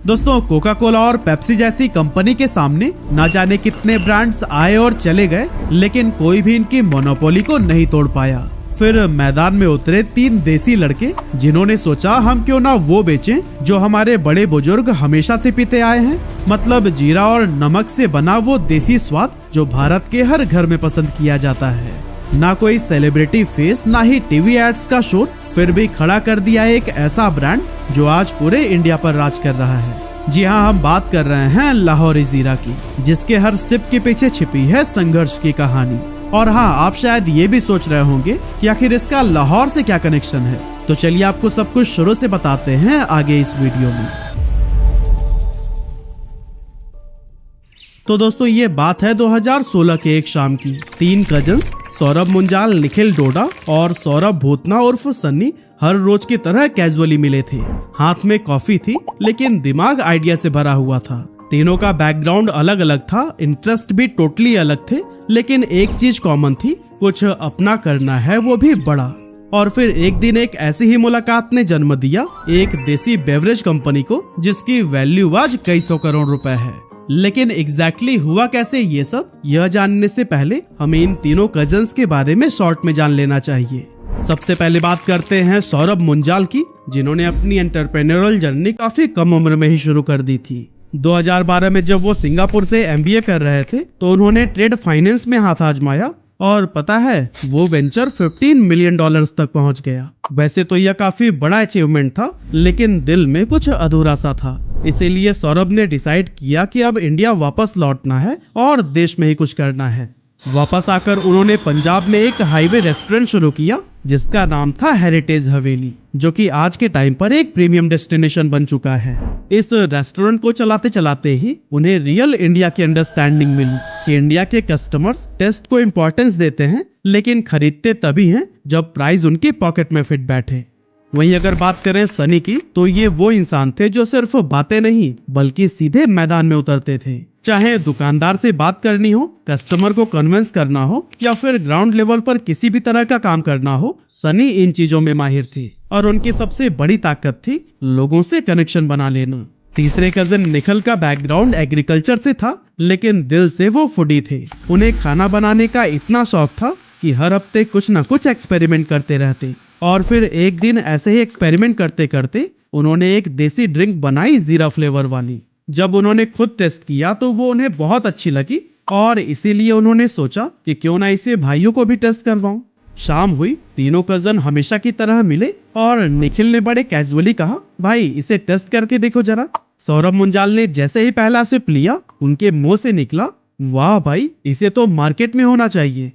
दोस्तों, Coca Cola और Pepsi जैसी कंपनी के सामने न जाने कितने ब्रांड्स आए और चले गए, लेकिन कोई भी इनकी मोनोपोली को नहीं तोड़ पाया। फिर मैदान में उतरे 3 देसी लड़के, जिन्होंने सोचा हम क्यों ना वो बेचें जो हमारे बड़े बुजुर्ग हमेशा से पीते आए हैं, मतलब जीरा और नमक से बना वो देसी स्वाद जो भारत के हर घर में पसंद किया जाता है। ना कोई सेलिब्रिटी फेस, ना ही टीवी एड्स का शोर, फिर भी खड़ा कर दिया एक ऐसा ब्रांड जो आज पूरे इंडिया पर राज कर रहा है। जी हाँ, हम बात कर रहे हैं लाहौरी जीरा की, जिसके हर सिप के पीछे छिपी है संघर्ष की कहानी। और हाँ, आप शायद ये भी सोच रहे होंगे कि आखिर इसका लाहौर से क्या कनेक्शन है। तो चलिए आपको सब कुछ शुरू से बताते हैं आगे इस वीडियो में। तो दोस्तों, ये बात है 2016 के एक शाम की। 3 कजन्स सौरभ मुंजाल, निखिल डोडा और सौरभ भूतना उर्फ सन्नी हर रोज की तरह कैजुअली मिले थे। हाथ में कॉफी थी, लेकिन दिमाग आइडिया से भरा हुआ था। तीनों का बैकग्राउंड अलग अलग था, इंटरेस्ट भी टोटली अलग थे, लेकिन एक चीज कॉमन थी, कुछ अपना करना है, वो भी बड़ा। और फिर एक दिन एक ऐसी ही मुलाकात ने जन्म दिया एक देसी बेवरेज कंपनी को, जिसकी वैल्यू आज कई 100 करोड़ रुपए है। लेकिन एग्जैक्टली हुआ कैसे ये सब, यह जानने से पहले हमें इन तीनों कजन्स के बारे में शॉर्ट में जान लेना चाहिए। सबसे पहले बात करते हैं सौरभ मुंजाल की, जिन्होंने अपनी एंटरप्रेन्योरल जर्नी काफी कम उम्र में ही शुरू कर दी थी। 2012 में जब वो सिंगापुर से MBA कर रहे थे, तो उन्होंने ट्रेड फाइनेंस में हाथ आजमाया और पता है, वो वेंचर $15 मिलियन तक पहुंच गया। वैसे तो यह काफी बड़ा अचीवमेंट था, लेकिन दिल में कुछ अधूरा सा था। इसीलिए सौरभ ने डिसाइड किया कि अब इंडिया वापस लौटना है और देश में ही कुछ करना है। वापस आकर उन्होंने पंजाब में एक हाईवे रेस्टोरेंट शुरू किया, जिसका नाम था हेरिटेज हवेली, जो कि आज के टाइम पर एक प्रीमियम डेस्टिनेशन बन चुका है। इस रेस्टोरेंट को चलाते चलाते ही उन्हें रियल इंडिया की अंडरस्टैंडिंग मिली कि इंडिया के कस्टमर्स टेस्ट को इम्पोर्टेंस देते हैं, लेकिन खरीदते तभी हैं जब प्राइस उनकी पॉकेट में फिट बैठे। वहीं अगर बात करें सनी की, तो ये वो इंसान थे जो सिर्फ बातें नहीं, बल्कि सीधे मैदान में उतरते थे। चाहे दुकानदार से बात करनी हो, कस्टमर को कन्विंस करना हो, या फिर ग्राउंड लेवल पर किसी भी तरह का काम करना हो, सनी इन चीजों में माहिर थे। और उनकी सबसे बड़ी ताकत थी लोगों से कनेक्शन बना लेना। तीसरे कजन निखिल का बैकग्राउंड एग्रीकल्चर से था, लेकिन दिल से वो फूडी थे। उन्हें खाना बनाने का इतना शौक था कि हर हफ्ते कुछ न कुछ एक्सपेरिमेंट करते रहते। और फिर एक दिन ऐसे ही एक्सपेरिमेंट करते करते उन्होंने एक देसी ड्रिंक बनाई, जीरा फ्लेवर वाली। जब उन्होंने खुद टेस्ट किया तो वो उन्हें बहुत अच्छी लगी, और इसीलिए उन्होंने सोचा कि क्यों ना इसे भाइयों को भी टेस्ट करवाऊं। शाम हुई, तीनों कजन हमेशा की तरह मिले और निखिल ने बड़े कैजुअली कहा, भाई इसे टेस्ट करके देखो जरा। सौरभ मुंजाल ने जैसे ही पहला सिप लिया, उनके मुंह से निकला, वाह भाई, इसे तो मार्केट में होना चाहिए।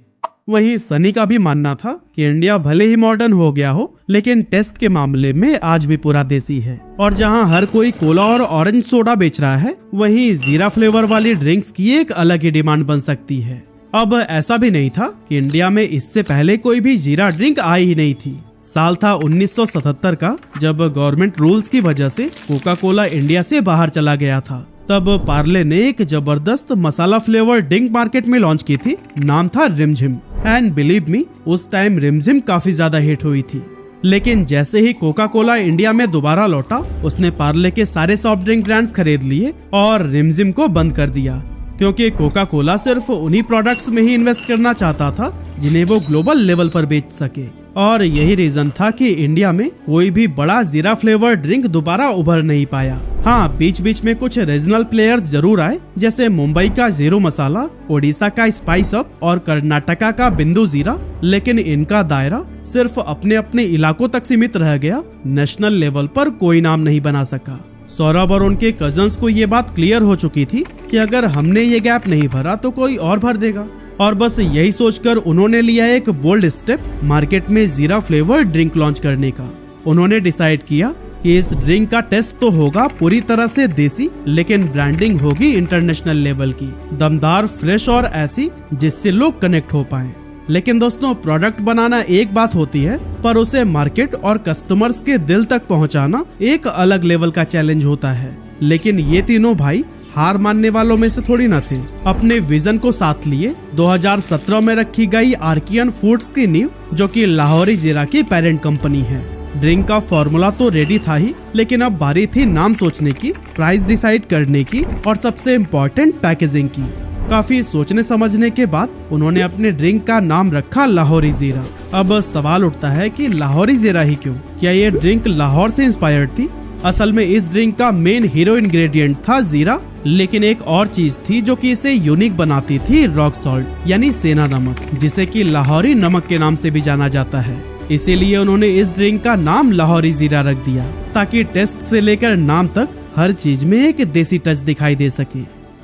वहीं सनी का भी मानना था कि इंडिया भले ही मॉडर्न हो गया हो, लेकिन टेस्ट के मामले में आज भी पूरा देसी है। और जहां हर कोई कोला और ऑरेंज सोडा बेच रहा है, वहीं जीरा फ्लेवर वाली ड्रिंक्स की एक अलग ही डिमांड बन सकती है। अब ऐसा भी नहीं था कि इंडिया में इससे पहले कोई भी जीरा ड्रिंक आई ही नहीं थी। साल था 1977 का, जब गवर्नमेंट रूल्स की वजह से कोका कोला इंडिया से बाहर चला गया था। तब पार्ले ने एक जबरदस्त मसाला फ्लेवर ड्रिंक मार्केट में लॉन्च की थी, नाम था रिमझिम। एंड बिलीव मी, उस टाइम रिमझिम काफी ज्यादा हिट हुई थी। लेकिन जैसे ही कोका कोला इंडिया में दोबारा लौटा, उसने पार्ले के सारे सॉफ्ट ड्रिंक ब्रांड्स खरीद लिए और रिमझिम को बंद कर दिया, क्योंकि कोका कोला सिर्फ उन्हीं प्रोडक्ट्स में ही इन्वेस्ट करना चाहता था जिन्हें वो ग्लोबल लेवल पर बेच सके। और यही रीजन था कि इंडिया में कोई भी बड़ा जीरा फ्लेवर ड्रिंक दोबारा उभर नहीं पाया। हाँ, बीच बीच में कुछ रीजनल प्लेयर्स जरूर आए, जैसे मुंबई का जीरो मसाला, ओडिशा का स्पाइस अप और कर्नाटका का बिंदु जीरा, लेकिन इनका दायरा सिर्फ अपने अपने इलाकों तक सीमित रह गया। नेशनल लेवल पर कोई नाम नहीं बना सका। सौरभ और उनके कजन्स को ये बात क्लियर हो चुकी थी कि अगर हमने ये गैप नहीं भरा तो कोई और भर देगा। और बस यही सोचकर उन्होंने लिया एक बोल्ड स्टेप, मार्केट में जीरा फ्लेवर ड्रिंक लॉन्च करने का। उन्होंने डिसाइड किया कि इस ड्रिंक का टेस्ट तो होगा पूरी तरह से देसी, लेकिन ब्रांडिंग होगी इंटरनेशनल लेवल की, दमदार, फ्रेश और ऐसी जिससे लोग कनेक्ट हो पाएं। लेकिन दोस्तों, प्रोडक्ट बनाना एक बात होती है, पर उसे मार्केट और कस्टमर्स के दिल तक पहुंचाना एक अलग लेवल का चैलेंज होता है। लेकिन ये तीनों भाई हार मानने वालों में से थोड़ी न थे। अपने विजन को साथ लिए 2017 में रखी गई आर्कियन फूड्स की नींव, जो कि लाहौरी जीरा की पेरेंट कंपनी है। ड्रिंक का फॉर्मूला तो रेडी था ही, लेकिन अब बारी थी नाम सोचने की, प्राइस डिसाइड करने की और सबसे इम्पोर्टेंट पैकेजिंग की। काफी सोचने समझने के बाद उन्होंने अपने ड्रिंक का नाम रखा लाहौरी जीरा। अब सवाल उठता है कि लाहौरी जीरा ही क्यों? क्या ये ड्रिंक लाहौर से इंस्पायर्ड थी? असल में इस ड्रिंक का मेन हीरो इंग्रेडिएंट था जीरा, लेकिन एक और चीज थी जो कि इसे यूनिक बनाती थी, रॉक सॉल्ट यानी सेना नमक, जिसे कि लाहौरी नमक के नाम से भी जाना जाता है। इसीलिए उन्होंने इस ड्रिंक का नाम लाहौरी जीरा रख दिया, ताकि टेस्ट से लेकर नाम तक हर चीज में एक देसी टच दिखाई दे सके।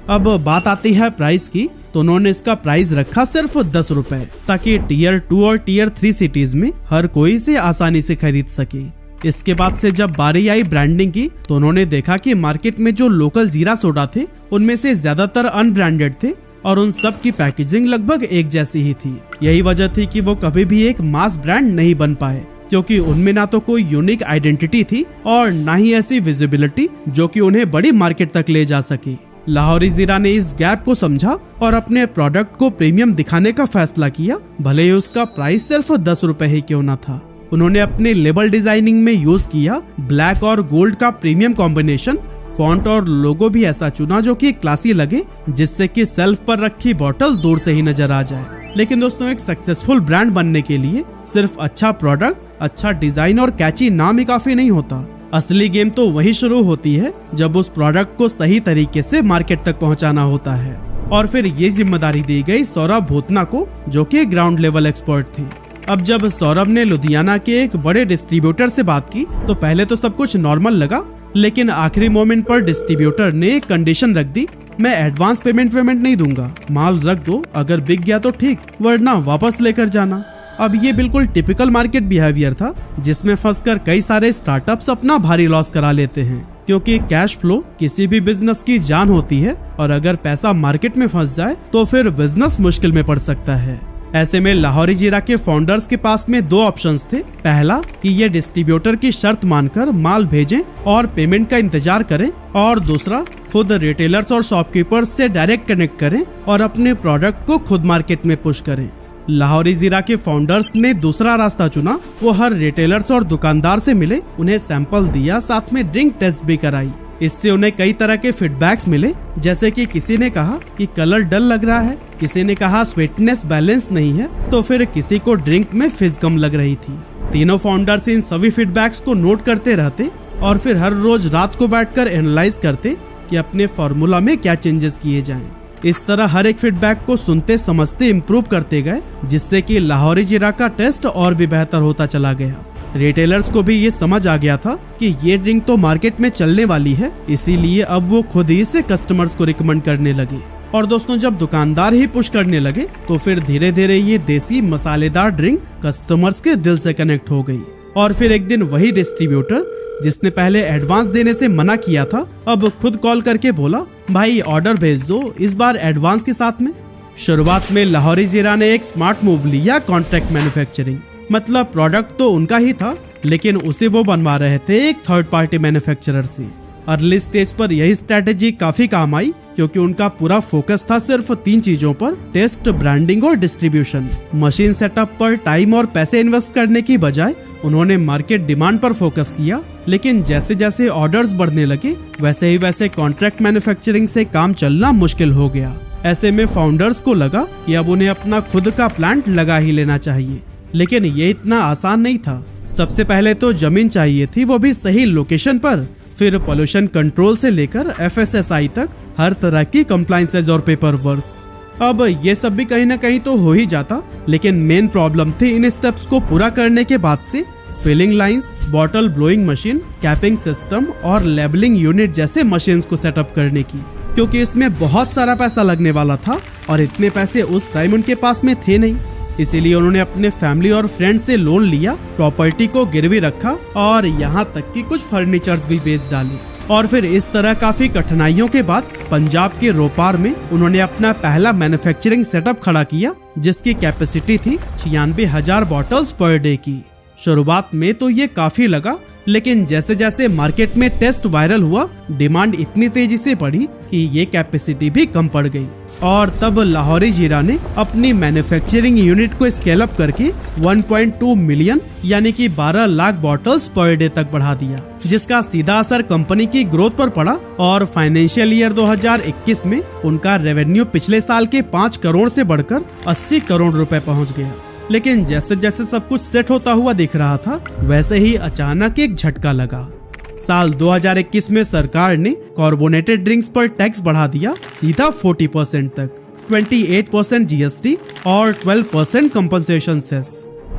अब बात आती है प्राइस की, तो उन्होंने इसका प्राइस रखा सिर्फ 10 रुपए, ताकि टियर 2 और टियर 3 सिटीज में हर कोई इसे आसानी से खरीद सके। इसके बाद से जब बारी आई ब्रांडिंग की, तो उन्होंने देखा कि मार्केट में जो लोकल जीरा सोडा थे उनमें से ज्यादातर अनब्रांडेड थे और उन सब की पैकेजिंग लगभग एक जैसी ही थी। यही वजह थी कि वो कभी भी एक मास ब्रांड नहीं बन पाए, क्योंकि उनमें ना तो कोई यूनिक आइडेंटिटी थी और ना ही ऐसी विजिबिलिटी जो कि उन्हें बड़ी मार्केट तक ले जा सके। लाहौरी जीरा ने इस गैप को समझा और अपने प्रोडक्ट को प्रीमियम दिखाने का फैसला किया, भले ही उसका प्राइस सिर्फ 10 रुपए ही क्यों न था। उन्होंने अपने लेबल डिजाइनिंग में यूज किया ब्लैक और गोल्ड का प्रीमियम कॉम्बिनेशन। फॉन्ट और लोगो भी ऐसा चुना जो कि क्लासी लगे, जिससे कि सेल्फ पर रखी बोतल दूर से ही नजर आ जाए। लेकिन दोस्तों, एक सक्सेसफुल ब्रांड बनने के लिए सिर्फ अच्छा प्रोडक्ट, अच्छा डिजाइन और कैची नाम ही काफी नहीं होता। असली गेम तो वही शुरू होती है जब उस प्रोडक्ट को सही तरीके से मार्केट तक पहुंचाना होता है। और फिर ये जिम्मेदारी दी गई सौरभ भोतना को, जो कि ग्राउंड लेवल एक्सपर्ट थे। अब जब सौरभ ने लुधियाना के एक बड़े डिस्ट्रीब्यूटर से बात की, तो पहले तो सब कुछ नॉर्मल लगा, लेकिन आखिरी मोमेंट पर डिस्ट्रीब्यूटर ने एक कंडीशन रख दी, मैं एडवांस पेमेंट नहीं दूंगा, माल रख दो, अगर बिक गया तो ठीक, वरना वापस लेकर जाना। अब ये बिल्कुल टिपिकल मार्केट बिहेवियर था, जिसमें फंसकर कई सारे स्टार्टअप्स अपना भारी लॉस करा लेते हैं, क्योंकि कैश फ्लो किसी भी बिजनेस की जान होती है और अगर पैसा मार्केट में फंस जाए तो फिर बिजनेस मुश्किल में पड़ सकता है। ऐसे में लाहौरी जीरा के फाउंडर्स के पास में दो ऑप्शंस थे। पहला कि ये डिस्ट्रीब्यूटर की शर्त मानकर माल भेजें और पेमेंट का इंतजार करें, और दूसरा खुद रिटेलर्स और शॉपकीपर्स से डायरेक्ट कनेक्ट करें और अपने प्रोडक्ट को खुद मार्केट में पुश करें। लाहौरी जीरा के फाउंडर्स ने दूसरा रास्ता चुना। वो हर रिटेलर्स और दुकानदार से मिले, उन्हें सैंपल दिया, साथ में ड्रिंक टेस्ट भी कराई। इससे उन्हें कई तरह के फीडबैक्स मिले, जैसे कि किसी ने कहा कि कलर डल लग रहा है, किसी ने कहा स्वीटनेस बैलेंस नहीं है, तो फिर किसी को ड्रिंक में फिज कम लग रही थी। तीनों फाउंडर्स इन सभी फीडबैक्स को नोट करते रहते और फिर हर रोज रात को बैठकर एनालाइज करते कि अपने फॉर्मूला में क्या चेंजेस किए जाएं। इस तरह हर एक फीडबैक को सुनते समझते इम्प्रूव करते गए, जिससे कि लाहौरी जीरा का टेस्ट और भी बेहतर होता चला गया। रिटेलर्स को भी ये समझ आ गया था कि ये ड्रिंक तो मार्केट में चलने वाली है, इसीलिए अब वो खुद ही से कस्टमर्स को रिकमेंड करने लगे। और दोस्तों, जब दुकानदार ही पुश करने लगे तो फिर धीरे धीरे ये देसी मसालेदार ड्रिंक कस्टमर्स के दिल से कनेक्ट हो गई। और फिर एक दिन वही डिस्ट्रीब्यूटर जिसने पहले एडवांस देने से मना किया था, अब खुद कॉल करके बोला, भाई ऑर्डर भेज दो, इस बार एडवांस के साथ में। शुरुआत में लाहौरी जीरा ने एक स्मार्ट मूव लिया, कॉन्ट्रैक्ट मैन्युफैक्चरिंग। मतलब प्रोडक्ट तो उनका ही था, लेकिन उसे वो बनवा रहे थे एक थर्ड पार्टी मैन्युफैक्चरर से। अर्ली स्टेज पर यही स्ट्रेटेजी काफी काम आई, क्योंकि उनका पूरा फोकस था सिर्फ 3 चीजों पर, टेस्ट, ब्रांडिंग और डिस्ट्रीब्यूशन। मशीन सेटअप पर टाइम और पैसे इन्वेस्ट करने की बजाय उन्होंने मार्केट डिमांड पर फोकस किया। लेकिन जैसे जैसे ऑर्डर्स बढ़ने लगे, वैसे ही वैसे कॉन्ट्रैक्ट मैन्युफैक्चरिंग से काम चलना मुश्किल हो गया। ऐसे में फाउंडर्स को लगा कि अब उन्हें अपना खुद का प्लांट लगा ही लेना चाहिए, लेकिन ये इतना आसान नहीं था। सबसे पहले तो जमीन चाहिए थी, वो भी सही लोकेशन पर। फिर पोल्यूशन कंट्रोल से लेकर FSSAI तक हर तरह की कंप्लायंसेस और पेपर वर्क्स। अब ये सब भी कहीं ना कहीं तो हो ही जाता, लेकिन मेन प्रॉब्लम थी इन स्टेप्स को पूरा करने के बाद से filling lines, bottle blowing machine, capping system और लेबलिंग यूनिट जैसे मशीन्स को सेटअप करने की, क्योंकि इसमें बहुत सारा पैसा लगने वाला था और इतने पैसे उस टाइम उनके पास में थे नहीं। इसीलिए उन्होंने अपने फैमिली और फ्रेंड से लोन लिया, प्रॉपर्टी को गिरवी रखा और यहाँ तक कि कुछ फर्नीचर्स भी बेच डाले। और फिर इस तरह काफी कठिनाइयों के बाद पंजाब के रोपार में उन्होंने अपना पहला मैन्युफैक्चरिंग सेटअप खड़ा किया, जिसकी कैपेसिटी थी 96,000 बॉटल्स पर डे की। शुरुआत में तो ये काफी लगा, लेकिन जैसे जैसे मार्केट में टेस्ट वायरल हुआ, डिमांड इतनी तेजी से बढ़ी कि ये कैपेसिटी भी कम पड़ गई और तब लाहौरी जीरा ने अपनी मैन्युफैक्चरिंग यूनिट को स्केल अप करके 1.2 मिलियन यानी कि 12 लाख बॉटल्स पर डे तक बढ़ा दिया, जिसका सीधा असर कंपनी की ग्रोथ पर पड़ा और फाइनेंशियल ईयर 2021 में उनका रेवेन्यू पिछले साल के 5 करोड़ से बढ़कर 80 करोड़ रुपए पहुंच गया। लेकिन जैसे जैसे सब कुछ सेट होता हुआ दिख रहा था, वैसे ही अचानक एक झटका लगा। साल 2021 में सरकार ने कार्बोनेटेड ड्रिंक्स पर टैक्स बढ़ा दिया सीधा 40% तक, 28% जीएसटी और 12% कंपनसेशन सेस।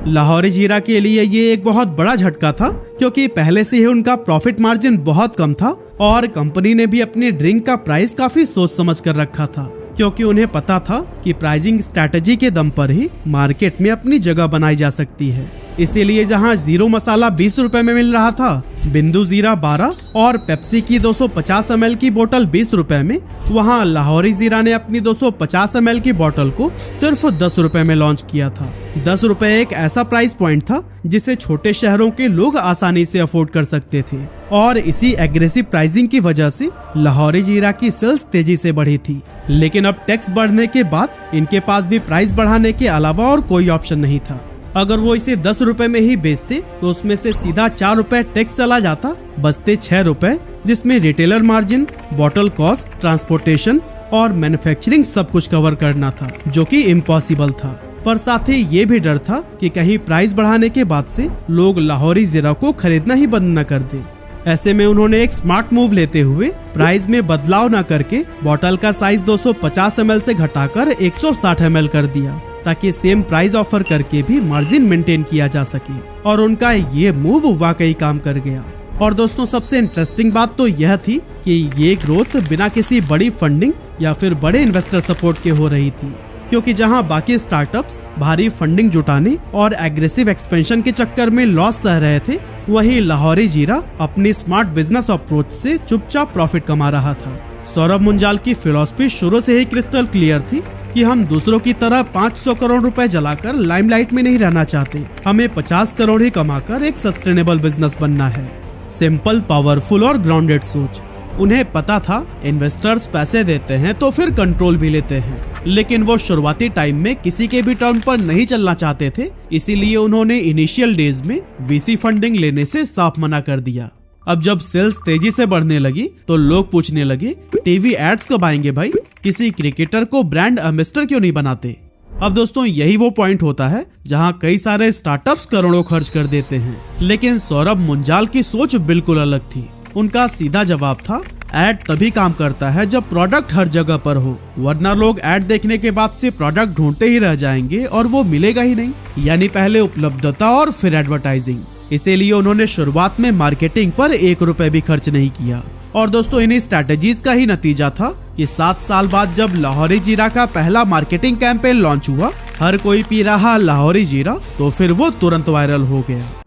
लाहौरी जीरा के लिए ये एक बहुत बड़ा झटका था, क्योंकि पहले से ही उनका प्रॉफिट मार्जिन बहुत कम था और कंपनी ने भी अपने ड्रिंक का प्राइस काफी सोच समझ कर रखा था, क्योंकि उन्हें पता था कि प्राइसिंग स्ट्रैटेजी के दम पर ही मार्केट में अपनी जगह बनाई जा सकती है। इसीलिए जहां जीरो मसाला 20 रुपए में मिल रहा था, बिंदु जीरा 12 और पेप्सी की 250 ml की बोतल 20 रुपए में, वहां लाहौरी जीरा ने अपनी 250 ml की बोतल को सिर्फ 10 रुपए में लॉन्च किया था। 10 रुपए एक ऐसा प्राइस पॉइंट था जिसे छोटे शहरों के लोग आसानी से अफोर्ड कर सकते थे और इसी एग्रेसिव प्राइसिंग की वजह से लाहौरी जीरा की सेल्स तेजी से बढ़ी थी। लेकिन अब टैक्स बढ़ने के बाद इनके पास भी प्राइस बढ़ाने के अलावा और कोई ऑप्शन नहीं था। अगर वो इसे 10 रुपए में ही बेचते तो उसमें से सीधा 4 रुपए टैक्स चला जाता, बचते 6 रुपए, जिसमें retailer margin, bottle cost, transportation और मैन्युफैक्चरिंग सब कुछ कवर करना था, जो कि इम्पॉसिबल था। पर साथ ही ये भी डर था कि कहीं प्राइस बढ़ाने के बाद से लोग लाहौरी जीरा को खरीदना ही बंद न कर दे। ऐसे में उन्होंने एक स्मार्ट मूव लेते हुए प्राइस में बदलाव न करके बोतल का साइज 250 ml से घटाकर 160 ml कर दिया, ताकि सेम प्राइस ऑफर करके भी मार्जिन मेंटेन किया जा सके। और उनका ये मूव वाकई काम कर गया। और दोस्तों, सबसे इंटरेस्टिंग बात तो यह थी कि ये ग्रोथ बिना किसी बड़ी फंडिंग या फिर बड़े इन्वेस्टर सपोर्ट के हो रही थी, क्योंकि जहां बाकी स्टार्टअप्स भारी फंडिंग जुटाने और एग्रेसिव एक्सपेंशन के चक्कर में लॉस सह रहे थे, वहीं लाहौरी जीरा अपनी स्मार्ट बिजनेस अप्रोच से चुपचाप प्रॉफिट कमा रहा था। सौरभ मुंजाल की फिलॉसफी शुरू से ही क्रिस्टल क्लियर थी कि हम दूसरों की तरह 500 करोड़ रुपए जलाकर लाइमलाइट में नहीं रहना चाहते, हमें 50 करोड़ ही कमाकर एक सस्टेनेबल बिजनेस बनना है। सिंपल, पावरफुल और ग्राउंडेड सोच। उन्हें पता था इन्वेस्टर्स पैसे देते हैं तो फिर कंट्रोल भी लेते हैं, लेकिन वो शुरुआती टाइम में किसी के भी टर्म पर नहीं चलना चाहते थे। इसीलिए उन्होंने इनिशियल डेज में वीसी फंडिंग लेने से साफ मना कर दिया। अब जब सेल्स तेजी से बढ़ने लगी तो लोग पूछने लगे, टीवी एड्स कब आएंगे भाई, किसी क्रिकेटर को ब्रांड एम्बेसडर क्यों नहीं बनाते। अब दोस्तों, यही वो पॉइंट होता है जहां कई सारे स्टार्टअप्स करोड़ों खर्च कर देते हैं, लेकिन सौरभ मुंजाल की सोच बिल्कुल अलग थी। उनका सीधा जवाब था, एड तभी काम करता है जब प्रोडक्ट हर जगह पर हो, वरना लोग एड देखने के बाद से प्रोडक्ट ढूंढते ही रह जाएंगे और वो मिलेगा ही नहीं। यानी पहले उपलब्धता और फिर एडवर्टाइजिंग। इसीलिए उन्होंने शुरुआत में मार्केटिंग पर 1 रुपए भी खर्च नहीं किया। और दोस्तों, इन्हीं स्ट्रैटेजीज का ही नतीजा था कि 7 साल बाद जब लाहौरी जीरा का पहला मार्केटिंग कैंपेन लॉन्च हुआ, हर कोई पी रहा लाहौरी जीरा, तो फिर वो तुरंत वायरल हो गया।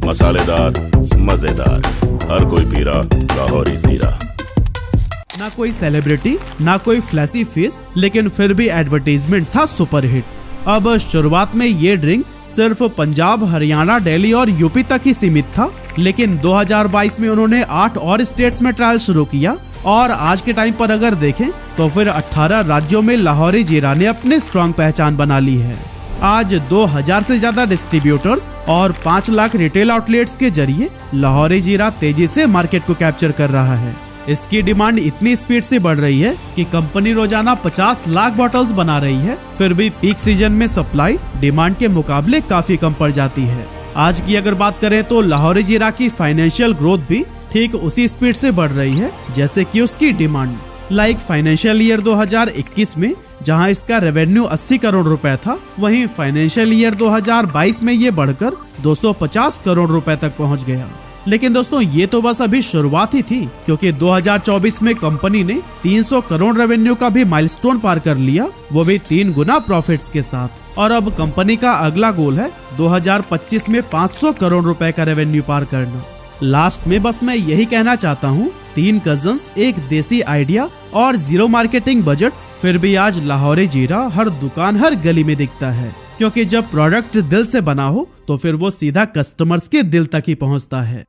मसालेदार, मजेदार, हर कोई पी रहा लाहौरी जीरा। ना कोई सेलिब्रिटी, ना कोई फ्लैशी फेस, लेकिन फिर भी एडवर्टाइजमेंट था सुपरहिट। अब शुरुआत में ये ड्रिंक सिर्फ पंजाब, हरियाणा, दिल्ली और यूपी तक ही सीमित था, लेकिन 2022 में उन्होंने 8 और स्टेट्स में ट्रायल शुरू किया और आज के टाइम पर अगर देखें तो फिर 18 राज्यों में लाहौरी जीरा ने अपनी स्ट्रॉन्ग पहचान बना ली है। आज 2000 से ज्यादा डिस्ट्रीब्यूटर्स और 5 लाख रिटेल आउटलेट्स के जरिए लाहौरी जीरा तेजी से मार्केट को कैप्चर कर रहा है। इसकी डिमांड इतनी स्पीड से बढ़ रही है कि कंपनी रोजाना 50 लाख बॉटल्स बना रही है, फिर भी पीक सीजन में सप्लाई डिमांड के मुकाबले काफी कम पड़ जाती है। आज की अगर बात करें तो लाहौरी जीरा की फाइनेंशियल ग्रोथ भी ठीक उसी स्पीड से बढ़ रही है जैसे कि उसकी डिमांड। लाइक फाइनेंशियल ईयर 2021 में जहां इसका रेवेन्यू 80 करोड़ रुपए था, वहीं फाइनेंशियल ईयर 2022 में ये बढ़कर 250 करोड़ रुपए तक पहुंच गया। लेकिन दोस्तों, ये तो बस अभी शुरुआत ही थी, क्योंकि 2024 में कंपनी ने 300 करोड़ रेवेन्यू का भी माइलस्टोन पार कर लिया, वो भी 3 गुना प्रॉफिट्स के साथ। और अब कंपनी का अगला गोल है 2025 में 500 करोड़ रुपए का रेवेन्यू पार करना। लास्ट में बस मैं यही कहना चाहता हूँ, 3 कजन्स, एक देसी आइडिया और 0 मार्केटिंग बजट, फिर भी आज लाहौरी जीरा हर दुकान, हर गली में दिखता है। क्योंकि जब प्रोडक्ट दिल से बना हो तो फिर वो सीधा कस्टमर्स के दिल तक ही पहुंचता है।